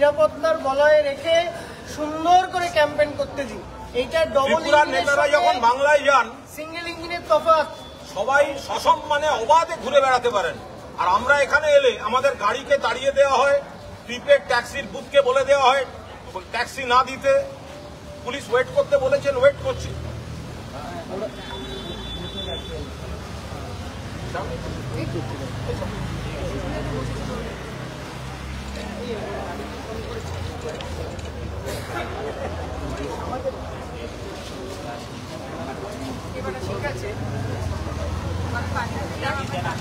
নিরাপত্তার বলয়ে রেখে সুন্দর করে ক্যাম্পেইন করতে দিন। এইটা ডবল নেতারা যখন বাংলায় যান সিঙ্গেল ইঞ্জিনের তফাৎ। সবাই সসম্মানে অবাধে ঘুরে বেড়াতে পারেন, আর আমরা এখানে এলে আমাদের গাড়িকে তাড়িয়ে দেওয়া হয়, প্রিপেড ট্যাক্সির বুথকে বলে দেওয়া হয় ট্যাক্সি না দিতে, পুলিশ ওয়েট করতে বলেছেন, ওয়েট করছি। ঠিক আছে,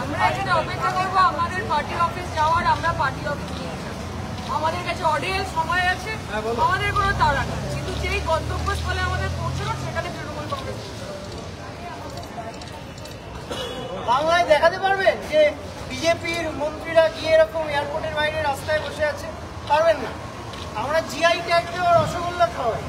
আমরা এখানে অপেক্ষা করবো আমাদের পার্টি অফিস যাওয়ার। আমরা পার্টি অফিস নিয়ে আমাদের কাছে অডিয়েন্স সময় আছে, আমাদের কোনো তাড়া নেই, কিন্তু যেই গন্তব্যস্থলে আমাদের পৌঁছানো সেখানে তৃণমূল কংগ্রেস। বাংলায় দেখাতে পারবেন যে বিজেপির মন্ত্রীরা গিয়ে এরকম এয়ারপোর্টের বাইরে রাস্তায় বসে আছে? পারবেন না। আমরা জিআই ট্যাগ দেওয়া রসগোল্লা খাওয়াই,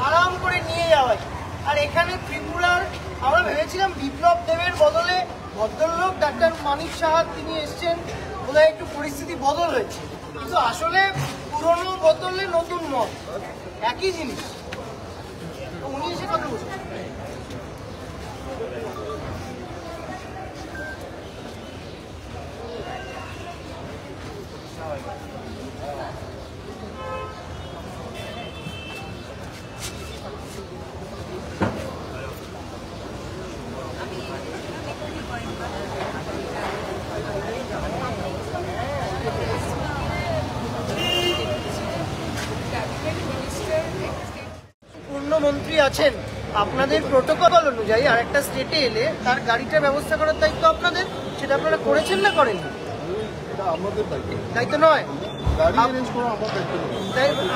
আরাম করে নিয়ে যাওয়াই। আর এখানে ত্রিপুরার আমরা ভেবেছিলাম বিপ্লব দেবের বদলে ভদ্রলোক ডাক্তার মানিক সাহা তিনি এসছেন, বোধহয় একটু পরিস্থিতি বদল হয়েছে, কিন্তু আসলে পুরনো বোতলে নতুন মদ একই জিনিস। উনি এসে কথা বলছেন। মন্ত্রী আছেন, আপনাদের প্রোটোকল অনুযায়ী আর একটা স্টেটে এলে তার গাড়িটার ব্যবস্থা করার দায়িত্ব আপনাদের, সেটা আপনারা করেছেন না করেননি? দায়িত্ব নয়,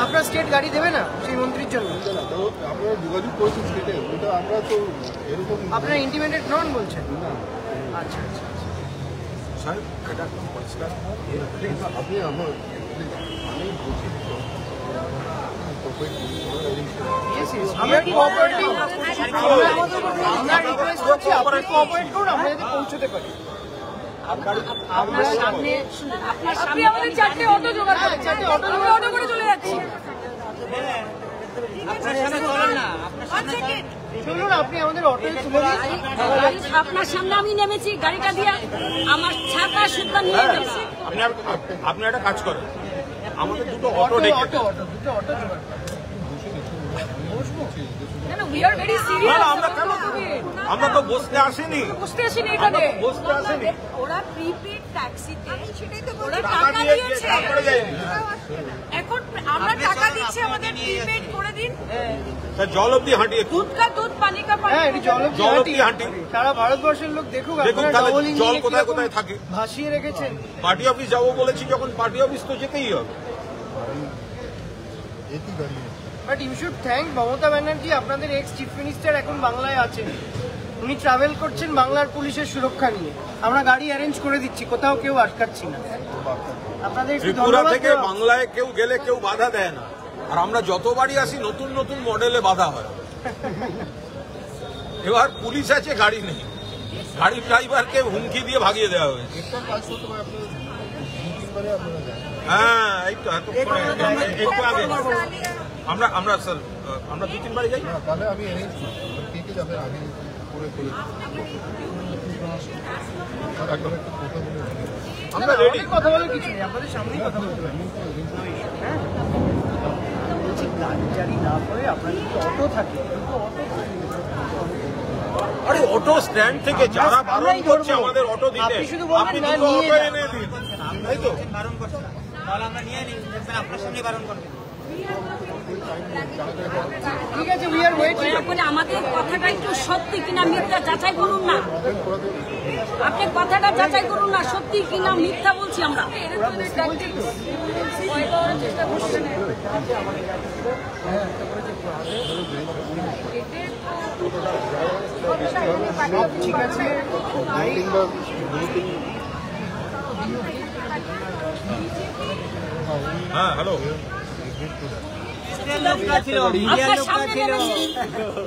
আপনার স্টেট গাড়ি দেবে না সেই মন্ত্রীর জন্য? আপনারা ইন্টিমেটেড নন বলছেন? আচ্ছা আচ্ছা, আপনি আমার পৌঁছতে পারি। আপনি আমাদের 4টে অটো জোগাড় করেন, 4টে অটো করে চলে যাচ্ছি। চলুন আপনি আমাদের অটোয় তুলে দিন। আপনার সামনে আমি নেমেছি গাড়িটা দিয়ে, আমার ছাতা সুদ্ধা নিয়ে গেছি। আপনি একটা কাজ করেন, আমাদের দুটো অটো ডেকে আমরা তো বসতে আসিনি, এখানে বসতে আসেনি। ওরা প্রিপেড ট্যাক্সিতে ওরা টাকা দিয়েছে, এখন আমরা টাকা দিচ্ছি, আমাদের প্রিপেড করে দিন। জল অব্দি হাঁটিয়ে দুধ কা দুধ পানি কা পানি, জল অব্দি হাঁটি। সারা ভারতবর্ষের লোক দেখুক জল কোথায় কোথায় থাকে, ভাসিয়ে রেখেছেন। পার্টি অফিস যাবো বলেছি যখন, পার্টি অফিস তো যেতেই হবে। But you should thank Mamata Banerjee, আপনাদের এক্স চিফ মিনিস্টার এখন বাংলায় আছেন, উনি ট্রাভেল করছেন বাংলার পুলিশের সুরক্ষা নিয়ে। আমরা গাড়ি অ্যারেঞ্জ করে দিচ্ছি, কোথাও কেউ আটকাচ্ছি না। আপনাদের ত্রিপুরা থেকে বাংলায় কেউ গেলে কেউ বাধা দেয় না, আর আমরা যতবারই আসি নতুন নতুন মডেলে বাধা হয়। এবার পুলিশ আছে, গাড়ি নেই, গাড়ির ড্রাইভারকে হুমকি দিয়ে ভাগিয়ে দেওয়া হয়েছে। হ্যাঁ, এই তো একটু আগে আমরা স্যার আমরা 2-3 বারে যাই। তাহলে আমি যাবে আগে করে করে আমরা রেডি, কথা বলে কিছু নেই, আপনাদের সামনেই কথা বলতে পারি। গাড়ি জারি না করে আপনার যদি অটো থাকে, আরে অটো স্ট্যান্ড থেকে যারা বারণ করছে আমাদের অটো দিতে, আপনি শুধু বলবেন না অটো নিয়ে এনে দিন, তাই তো বারণ করছেন, তাহলে আমরা নিয়ে নিই, আপনার সামনে বারণ করবেন। ঠিক আছে, উই আর ওয়েটিং। আমাদের কথাটা একটু সত্যি কিনা মিথ্যা যাচাই করুন না, আপনি কথাটা যাচাই করুন না, সত্যি কিনা মিথ্যা বলছি আমরা। ঠিক আছে, হ্যাঁ হ্যালো,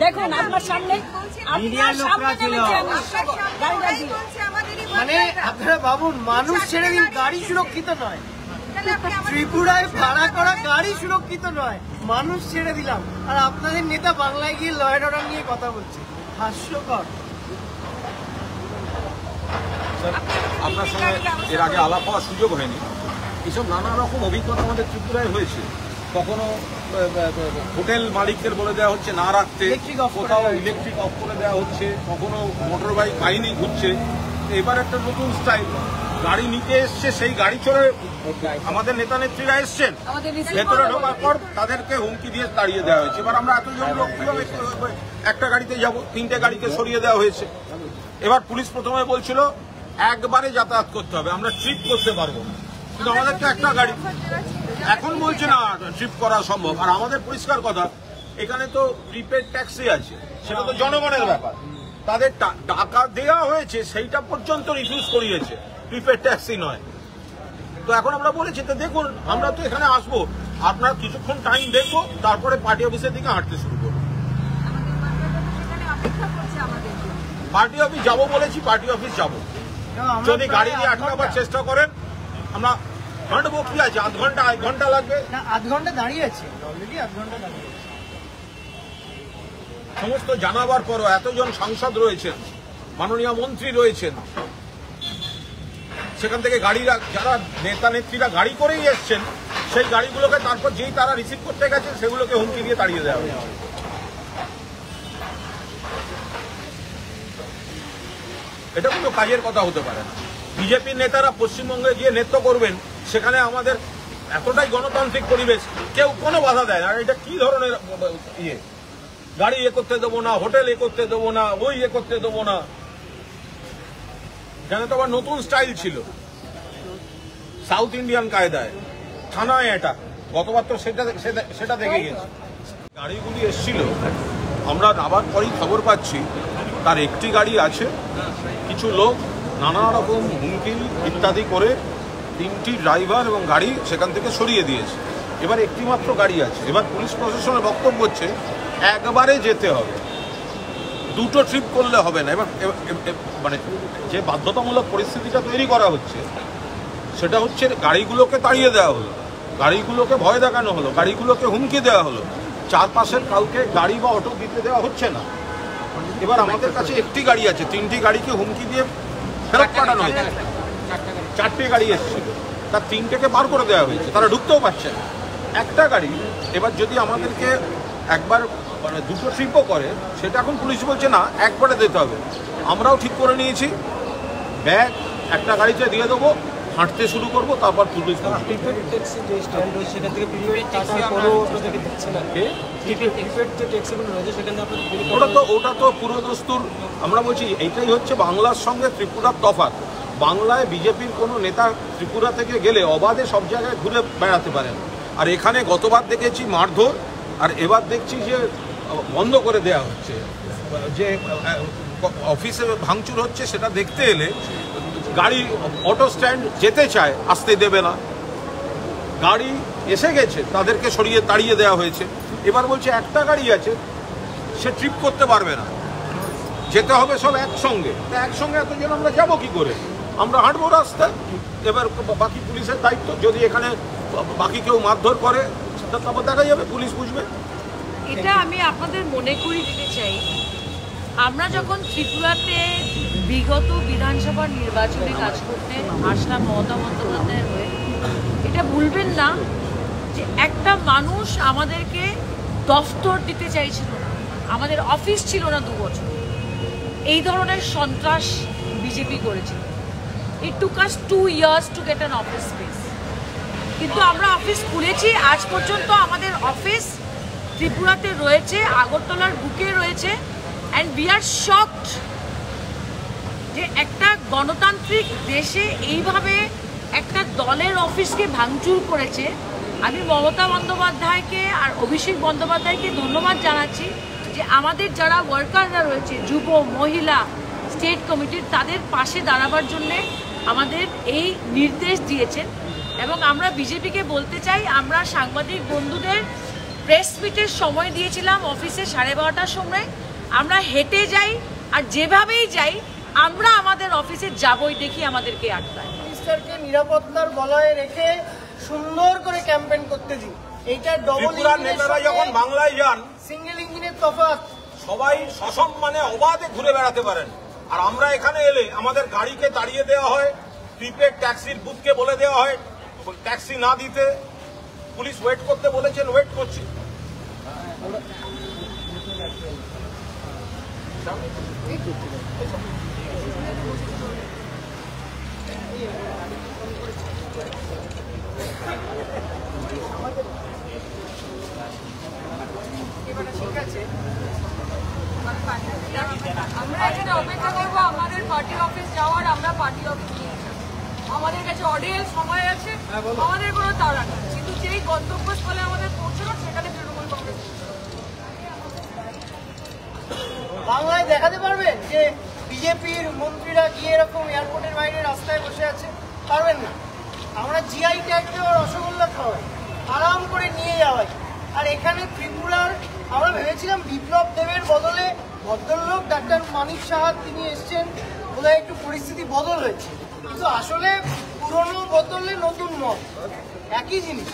দেখুন আপনার সামনে মানে আপনারা ভাবুন, মানুষ ছেড়ে দিন, গাড়ি সুরক্ষিত নয়। ত্রিপুরায় ভাড়া করা গাড়ি গাড়ি সুরক্ষিত নয়, মানুষ ছেড়ে দিলাম, আর আপনাদের নেতা বাংলায় গিয়ে ল অ্যান্ড অর্ডার নিয়ে কথা বলছে। হাস্যকর। আপনার সঙ্গে এর আগে আলাপ হওয়ার সুযোগ হয়নি। এসব নানা রকম অভিজ্ঞতা আমাদের ত্রিপুরায় হয়েছে। কখনো হোটেল মালিকদের বলে দেওয়া হচ্ছে না রাখতে, কোথাও ইলেকট্রিক অফ করে দেওয়া হচ্ছে, কখনো মোটর বাইক বাহিনী ঘুরছে। এবার একটা নতুন স্টাইল, গাড়ি নিতে এসছে, সেই গাড়ি চড়ে আমাদের নেতা নেত্রীরা এসছেন, ভেতরে ঢোকার পর তাদেরকে হুমকি দিয়ে তাড়িয়ে দেওয়া হয়েছে। এবার আমরা এতজন লোক কিভাবে একটা গাড়িতে যাব? 3টে গাড়িকে সরিয়ে দেওয়া হয়েছে। এবার পুলিশ প্রথমে বলছিল একবারে যাতায়াত করতে হবে, আমরা ট্রিপ করতে পারবো না, কিন্তু আমাদের তো একটা গাড়ি। এখন বলছে না ট্রিপ করা সম্ভব। আর আমাদের পরিষ্কার কথা, এখানে তো প্রিপেড ট্যাক্সি আছে, সেটা তো জনগণের ব্যাপার। তাদের টাকা দেওয়া হয়েছে, সেইটা পর্যন্ত রিফিউজ করিয়েছে, প্রিপেড ট্যাক্সি নয়। তো এখন আমরা বলেছি তো দেখুন, আমরা তো এখানে আসবো, আপনার কিছুক্ষণ টাইম দেখবো, তারপরে পার্টি অফিসের দিকে হাঁটতে শুরু করবো। পার্টি অফিস যাবো বলেছি, পার্টি অফিস যাবো। যদি গাড়ি দিয়ে আটকাবার চেষ্টা করেন, আমরা হাঁটবো। কি আছে, আধ ঘন্টা 1 ঘন্টা লাগবে না, আধ ঘন্টা দাঁড়িয়ে আছে, অলরেডি আধ ঘন্টা দাঁড়িয়ে আছে। সমস্ত জানাবার পরও এতজন সাংসদ রয়েছেন, মাননীয় মন্ত্রী রয়েছেন, সেখান থেকে গাড়িরা, যারা নেতা নেত্রীরা গাড়ি করেই এসছেন, সেই গাড়িগুলোকে তারপর যেই তারা রিসিভ করতে গেছেন, সেগুলোকে হুমকি দিয়ে তাড়িয়ে দেওয়া হবে। এটা কোনো কাজের কথা হতে পারে না। বিজেপির নেতারা পশ্চিমবঙ্গে গিয়ে নেতৃত্ব করবেন, সেখানে আমাদের এতটাই গণতান্ত্রিক পরিবেশ, কেউ কোনো বাধা দেয় না। আর এটা কি ধরনের ইয়ে, গাড়ি করতে দেবো না, হোটেল করতে দেবো না, ওই করতে দেবো না। এখানে তো আবার নতুন স্টাইল ছিল, সাউথ ইন্ডিয়ান কায়দায় থানায় এটা। গতবার তো সেটা দেখে গেছি। গাড়িগুলি এসছিল, আমরা নামার পরই খবর পাচ্ছি তার একটি গাড়ি আছে, কিছু লোক নানা রকম হুমকি ইত্যাদি করে 3টি ড্রাইভার এবং গাড়ি সেখান থেকে সরিয়ে দিয়েছে। এবার একটি মাত্র গাড়ি আছে। এবার পুলিশ প্রশাসনের বক্তব্য হচ্ছে একবারে যেতে হবে, 2টো ট্রিপ করলে হবে না। এবার মানে যে বাধ্যতামূলক পরিস্থিতিটা তৈরি করা হচ্ছে, সেটা হচ্ছে গাড়িগুলোকে তাড়িয়ে দেওয়া হলো, গাড়িগুলোকে ভয় দেখানো হলো, গাড়িগুলোকে হুমকি দেওয়া হলো। চারপাশের কাউকে গাড়ি বা অটো দিতে দেওয়া হচ্ছে না। এবার আমাদের কাছে একটি গাড়ি আছে, 3টি গাড়িকে হুমকি দিয়ে ফেরত পাঠানো হয়েছে। 4টে গাড়ি এসেছিল, তার 3টেকে বার করে দেওয়া হয়েছে, তারা ঢুকতেও পারছে না। একটা গাড়ি এবার যদি আমাদেরকে একবার মানে 2টো ট্রিপও করে, সেটা এখন পুলিশ বলছে না, একবারে দিতে হবে। আমরাও ঠিক করে নিয়েছি, ব্যাগ একটা গাড়িতে দিয়ে দেবো, হাঁটতে শুরু করবো, তারপর পুলিশ। ওটা তো পুরো দস্তুর। আমরা বলছি এইটাই হচ্ছে বাংলার সঙ্গে ত্রিপুরার তফাৎ। বাংলায় বিজেপির কোনো নেতা ত্রিপুরা থেকে গেলে অবাধে সব জায়গায় ঘুরে বেড়াতে পারেন, আর এখানে গতবার দেখেছি মারধর, আর এবার দেখছি যে বন্ধ করে দেয়া হচ্ছে। যে অফিসে ভাঙচুর হচ্ছে, সেটা দেখতে এলে গাড়ি অটো স্ট্যান্ড যেতে চায়, আসতে দেবে না। গাড়ি এসে গেছে, তাদেরকে সরিয়ে তাড়িয়ে দেওয়া হয়েছে। এবার বলছে একটা গাড়ি আছে, সে ট্রিপ করতে পারবে না, যেতে হবে সব একসঙ্গে। একসঙ্গে এতজন আমরা যাবো কি করে? আমরা হাঁটবো রাস্তায়। এবার বাকি পুলিশের দায়িত্ব, যদি এখানে বাকি কেউ মারধর করে, তারপর দেখা যাবে, পুলিশ বুঝবে। এটা আমি আপনাদের মনে করিয়ে দিতে চাই, আমরা যখন ত্রিপুরাতে বিগত বিধানসভার নির্বাচনে কাজ করতে আসলাম মমতা বন্দ্যোপাধ্যায়ের হয়ে, এটা ভুলবেন না যে একটা মানুষ আমাদেরকে দফতর দিতে চাইছিল না, আমাদের অফিস ছিল না 2 বছর। এই ধরনের সন্ত্রাস বিজেপি করেছিল। It took us 2 years to get an office space. কিন্তু আমরা অফিস খুলেছি, আজ পর্যন্ত আমাদের অফিস ত্রিপুরাতে রয়েছে, আগরতলার বুকে রয়েছে। অ্যান্ড উই আর শকড যে একটা গণতান্ত্রিক দেশে এইভাবে একটা দলের অফিসকে ভাঙচুর করেছে। আমি মমতা বন্দ্যোপাধ্যায়কে আর অভিষেক বন্দ্যোপাধ্যায়কে ধন্যবাদ জানাচ্ছি যে আমাদের যারা ওয়ার্কাররা রয়েছে, যুব মহিলা স্টেট কমিটির, তাদের পাশে দাঁড়াবার জন্যে আমাদের এই নির্দেশ দিয়েছেন। এবং আমরা বিজেপিকে বলতে চাই, আমরা সাংবাদিক বন্ধুদের প্রেস মিটের সময় দিয়েছিলাম অফিসে 12:30টার সময়। আমরা হেঁটে যাই, আর যেভাবেই যাই আমরা আমাদের অফিসে যাবই, দেখি আমাদেরকে আটকায়। মিনিস্টারকে নিরাপত্তার বলয়ে রেখে সুন্দর করে ক্যাম্পেইন করতে দিন। এইটা ডবল ত্রিপুরার নেতারা যখন বাংলায় যান সিঙ্গেল ইঞ্জিনের তফাৎ। সবাই সসম্মানে অবাধে ঘুরে বেড়াতে পারেন, আর আমরা এখানে এলে আমাদের গাড়িকে তাড়িয়ে দেওয়া হয়, প্রিপেড ট্যাক্সির বুথকে বলে দেওয়া হয় ট্যাক্সি না দিতে, পুলিশ ওয়েট করতে বলেছেন, ওয়েট করছি। ঠিক আছে, আমরা এখানে অপেক্ষা করবো আমাদের পার্টি অফিস যাওয়ার, আমরা পার্টি অফিস নিয়ে যাব। আমাদের কাছে অডিয়েল সময় আছে, আমাদের কোনো তাড়া নেই, কিন্তু যেই গন্তব্যস্থলে আমাদের পৌঁছানো সেখানে তৃণমূল কংগ্রেস বাংলায় দেখাতে পারবেন যে বিজেপির মন্ত্রীরা গিয়ে এরকম এয়ারপোর্টের বাইরে রাস্তায় বসে আছে? পারবেন না। আমরা জিআই ট্যাগ দেওয়া রসগোল্লা খাওয়াই, আরাম করে নিয়ে যাওয়াই। আর এখানে ত্রিপুরার আমরা ভেবেছিলাম বিপ্লব দেবের বদলে ভদ্রলোক ডাক্তার মানিক সাহা তিনি এসছেন, বোধহয় একটু পরিস্থিতি বদল হয়েছে, কিন্তু আসলে পুরনো বোতলে নতুন মদ, একই জিনিস।